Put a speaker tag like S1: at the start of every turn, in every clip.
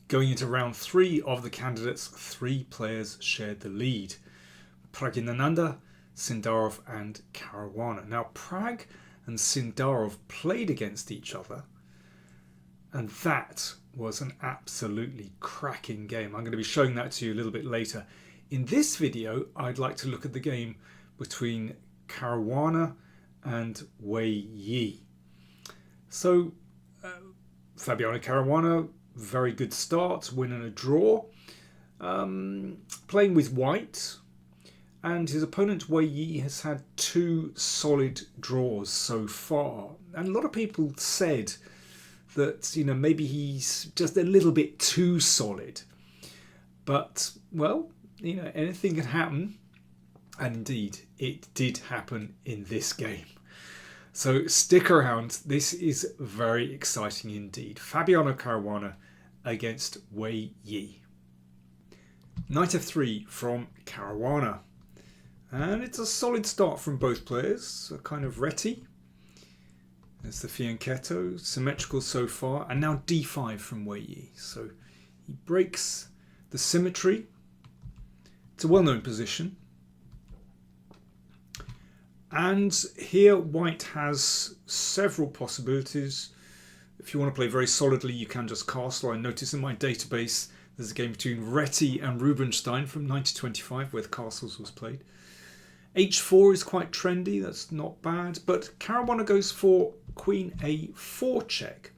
S1: Going into round 3 of the candidates, 3 players shared the lead. Pragnananda, Sindarov and Caruana. Now Prag and Sindarov played against each other, and that was an absolutely cracking game. I'm going to be showing that to you a little bit later. In this video, I'd like to look at the game between Caruana and Wei Yi. So Fabiano Caruana, very good start, win and a draw. Playing with white, and his opponent Wei Yi has had 2 solid draws so far. And a lot of people said that, you know, maybe he's just a little bit too solid. But, well, you know, anything can happen. And indeed, it did happen in this game. So stick around. This is very exciting indeed. Fabiano Caruana against Wei Yi. Knight f3 from Caruana. And it's a solid start from both players. A kind of reti. There's the fianchetto. Symmetrical so far. And now d5 from Wei Yi. So he breaks the symmetry. It's a well-known position. And here white has several possibilities. If you want to play very solidly, you can just castle. I notice in my database there's a game between Reti and Rubinstein from 1925 where the castles was played. h4 is quite trendy, that's not bad. But Caruana goes for queen a4 check.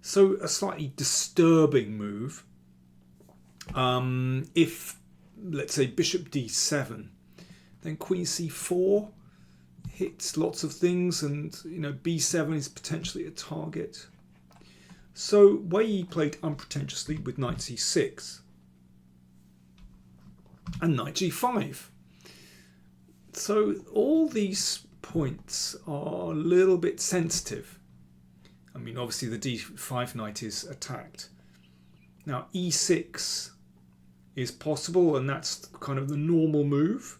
S1: So a slightly disturbing move. If, let's say, bishop d7, then queen c4 hits lots of things, and you know b7 is potentially a target. So Wei Yi played unpretentiously with knight c6 and knight g5. So all these points are a little bit sensitive. I mean, obviously the d5 knight is attacked. Now e6 is possible, and that's kind of the normal move.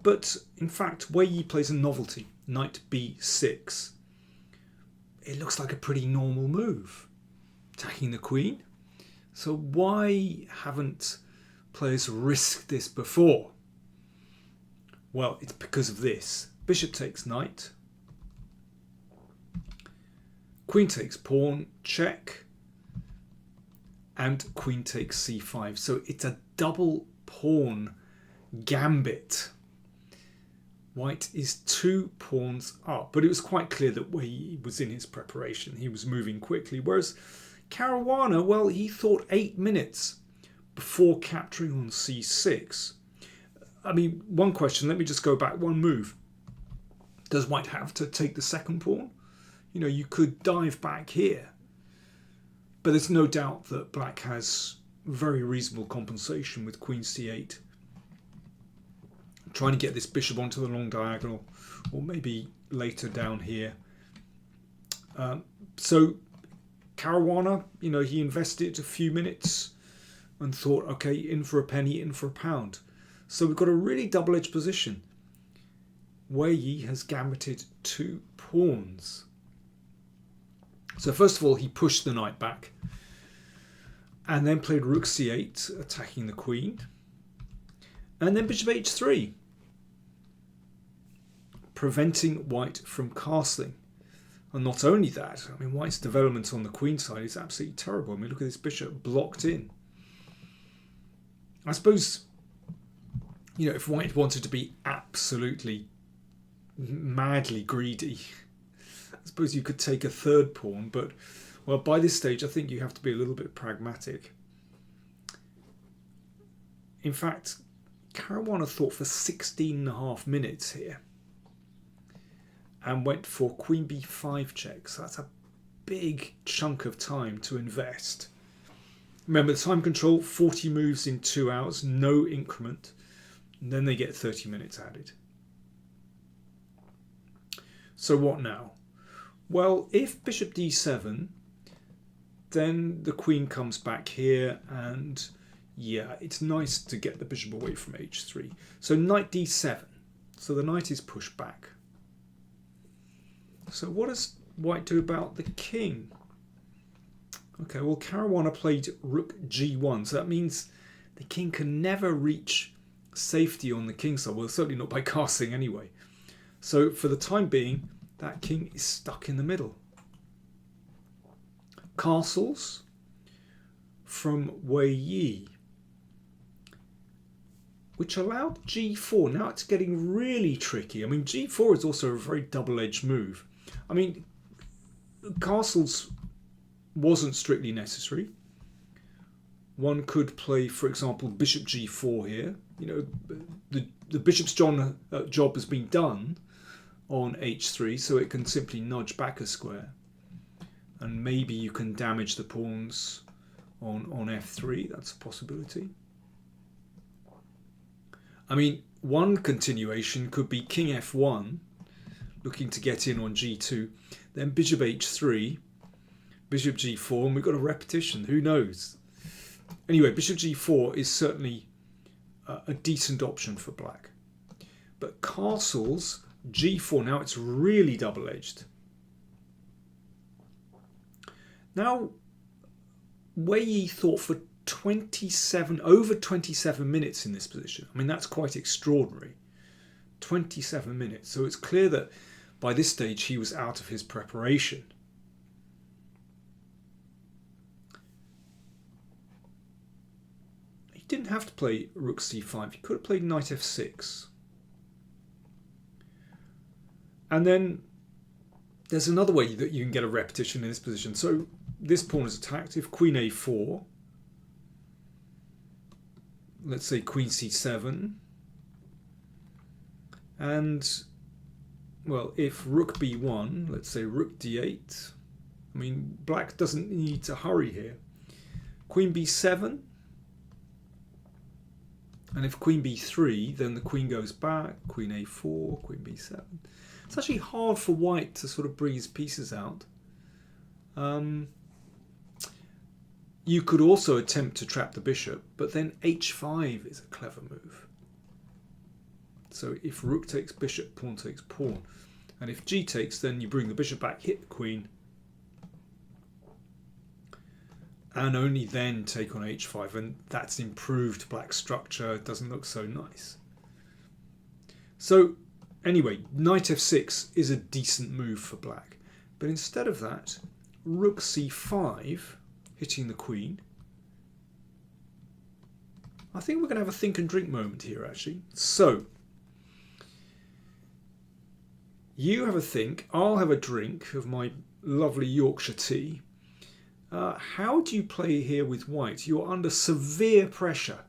S1: But in fact, Wei Yi plays a novelty, knight b6. It looks like a pretty normal move, attacking the queen. So why haven't players risked this before? Well, it's because of this. Bishop takes knight. Queen takes pawn, check. And queen takes c5. So it's a double pawn gambit. White is 2 pawns up, but it was quite clear that Wei Yi was in his preparation. He was moving quickly, whereas Caruana, well, he thought 8 minutes before capturing on c6. I mean, one question, let me just go back one move. Does white have to take the second pawn? You know, you could dive back here, but there's no doubt that black has very reasonable compensation with queen c8. Trying to get this bishop onto the long diagonal, or maybe later down here. So Caruana, you know, he invested a few minutes and thought, okay, in for a penny, in for a pound. So we've got a really double-edged position. Wei Yi has gambited 2 pawns. So first of all, he pushed the knight back, and then played rook c8, attacking the queen. And then bishop h3, preventing white from castling. And not only that, I mean, white's development on the queen side is absolutely terrible. I mean, look at this bishop blocked in. I suppose, you know, if white wanted to be absolutely madly greedy, I suppose you could take a third pawn. But, well, by this stage, I think you have to be a little bit pragmatic. In fact, Caruana thought for 16.5 minutes here and went for queen b5 check. So that's a big chunk of time to invest. Remember, the time control, 40 moves in 2 hours, no increment. And then they get 30 minutes added. So what now? Well, if bishop d7, then the queen comes back here, and yeah, it's nice to get the bishop away from h3. So knight d7. So the knight is pushed back. So what does white do about the king? Okay, well, Caruana played rook g1, so that means the king can never reach safety on the king side. Well, certainly not by castling anyway. So for the time being, that king is stuck in the middle. Castles from Wei Yi, which allowed g4. Now it's getting really tricky. I mean, g4 is also a very double-edged move. I mean, castles wasn't strictly necessary. One could play, for example, bishop g4 here. You know, the bishop's job has been done on h3, so it can simply nudge back a square. And maybe you can damage the pawns on f3. That's a possibility. I mean, one continuation could be king f1, looking to get in on g2, then bishop h3, bishop g4, and we've got a repetition. Who knows? Anyway, bishop g4 is certainly a decent option for black. But castles, g4, now it's really double-edged. Now, Wei Yi thought for over 27 minutes in this position. I mean, that's quite extraordinary. 27 minutes. So it's clear that by this stage he was out of his preparation. He didn't have to play rook c5. He could have played knight f6. And then there's another way that you can get a repetition in this position. So this pawn is attacked. If queen a4, let's say queen c7, and well, if rook b1, let's say rook d8. I mean, black doesn't need to hurry here. Queen b7, and if queen b3, then the queen goes back. Queen a4, queen b7. It's actually hard for white to sort of bring his pieces out. You could also attempt to trap the bishop, but then h5 is a clever move. So if rook takes bishop, pawn takes pawn. And if g takes, then you bring the bishop back, hit the queen, and only then take on h5. And that's improved black structure. It doesn't look so nice. So anyway, knight f6 is a decent move for black. But instead of that, rook c5, hitting the queen. I think we're going to have a think and drink moment here, actually. So, you have a think, I'll have a drink of my lovely Yorkshire tea. How do you play here with white? You're under severe pressure,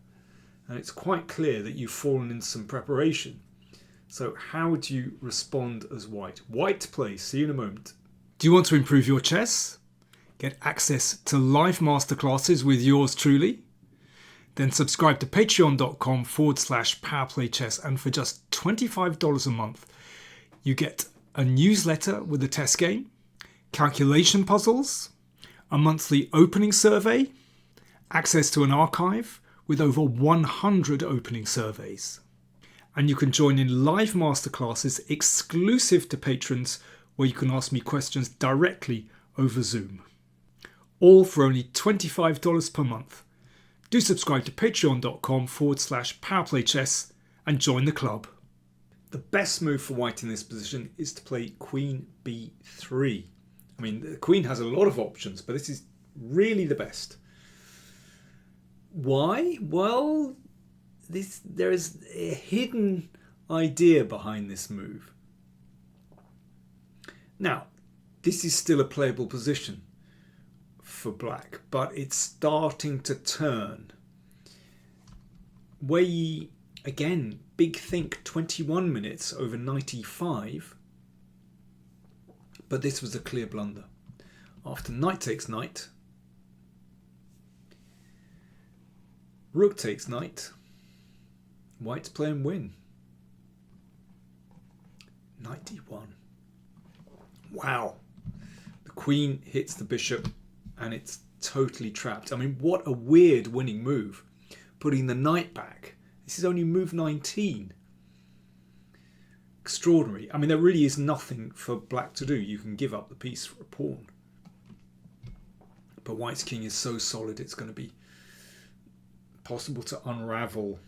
S1: and it's quite clear that you've fallen in some preparation. So how do you respond as white? White plays. See you in a moment. Do you want to improve your chess? Get access to live masterclasses with yours truly? Then subscribe to patreon.com/PowerPlayChess, and for just $25 a month, you get a newsletter with a test game, calculation puzzles, a monthly opening survey, access to an archive with over 100 opening surveys. And you can join in live masterclasses exclusive to patrons, where you can ask me questions directly over Zoom. All for only $25 per month. Do subscribe to patreon.com/PowerPlayChess and join the club. The best move for white in this position is to play queen b3. I mean, the queen has a lot of options, but this is really the best. Why? Well, there is a hidden idea behind this move. Now, this is still a playable position for black, but it's starting to turn. Wei Yi, again, big think, 21 minutes over knight e5, but this was a clear blunder. After knight takes knight, rook takes knight, white's playing win. Knight d1. Wow. The queen hits the bishop and it's totally trapped. I mean, what a weird winning move. Putting the knight back. This is only move 19. Extraordinary. I mean, there really is nothing for black to do. You can give up the piece for a pawn. But White's king is so solid, it's going to be possible to unravel,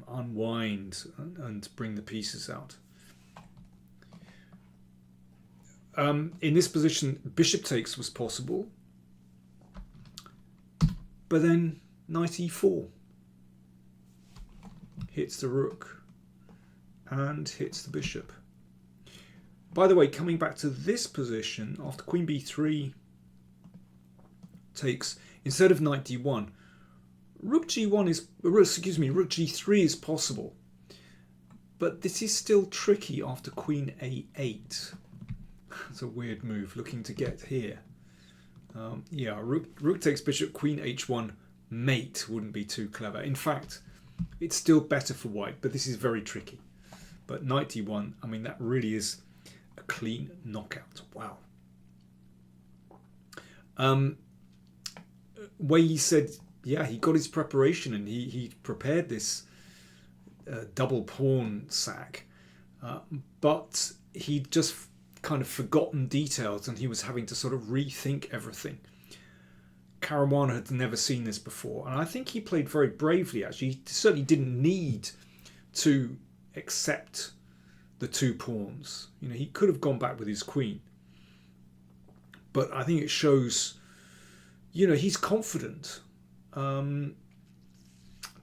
S1: unwind, and bring the pieces out. In this position, bishop takes was possible, but then knight e4 hits the rook and hits the bishop. By the way, coming back to this position, after queen b3 takes, instead of knight d1, rook g1 is, rook g3 is possible, but this is still tricky after queen a8. It's a weird move, looking to get here. Yeah, rook takes bishop, queen h1 mate wouldn't be too clever. In fact, it's still better for white, but this is very tricky. But knight d1, I mean, that really is a clean knockout. Wow. Wei Yi said, yeah, he got his preparation and he prepared this double pawn sack, but he'd just kind of forgotten details and he was having to sort of rethink everything. Caruana had never seen this before, and I think he played very bravely actually. He certainly didn't need to accept the two pawns. You know, he could have gone back with his queen. But I think it shows, you know, he's confident. It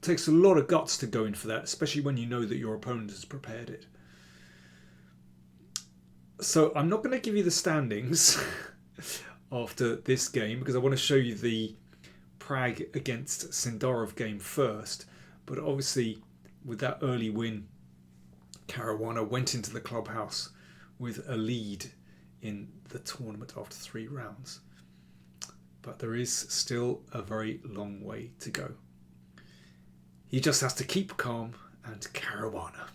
S1: takes a lot of guts to go in for that, especially when you know that your opponent has prepared it. So I'm not going to give you the standings after this game because I want to show you the Prague against Sindarov game first. But obviously, with that early win, Caruana went into the clubhouse with a lead in the tournament after 3 rounds. But there is still a very long way to go. He just has to keep calm and Caruana.